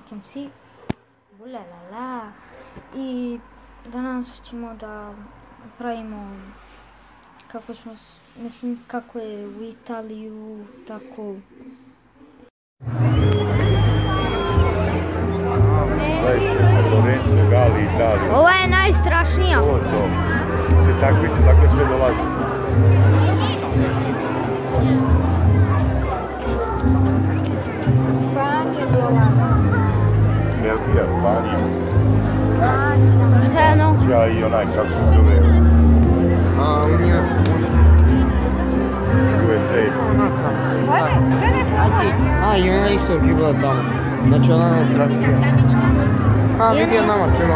Mark MC. Ulalala. I danas ćemo da pravimo kako je u Italiju, tako. Lorenzo, Gali, Italija. Ova je najstrašnija. Ovo to. Se takmiče, tako sve dolazi. Španija dolazi. Belgija, Španija. Šta je ono? Ja i onaj, kako se zove. USA. I ona isto živjela tamo. Znači ona najstrašnija. Vidio nama čelo.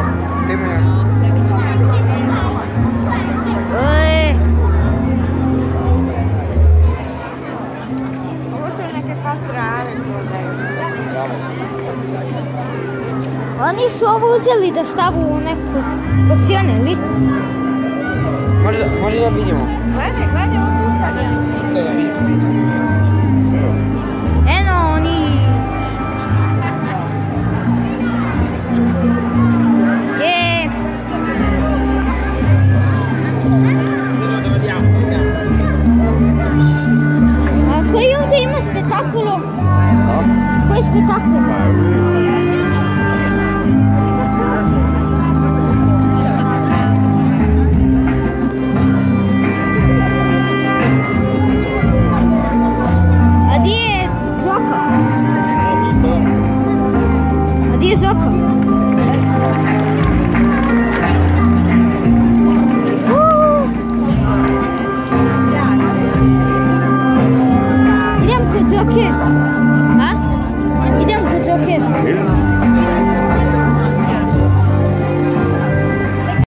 Ovo su neke patrave prodaju. Oni su ovo uzeli da stavu u neku opcijone, ili? Može da vidimo. Gledaj, ovo ustavljeno. Što da vidimo? Eno, oni... A koji ovdje ima spektakulo? Koji spektakulo? A gdje je Zoka? A gdje je Zoka? Idem kod Zoke. A? Idem kod Zoke.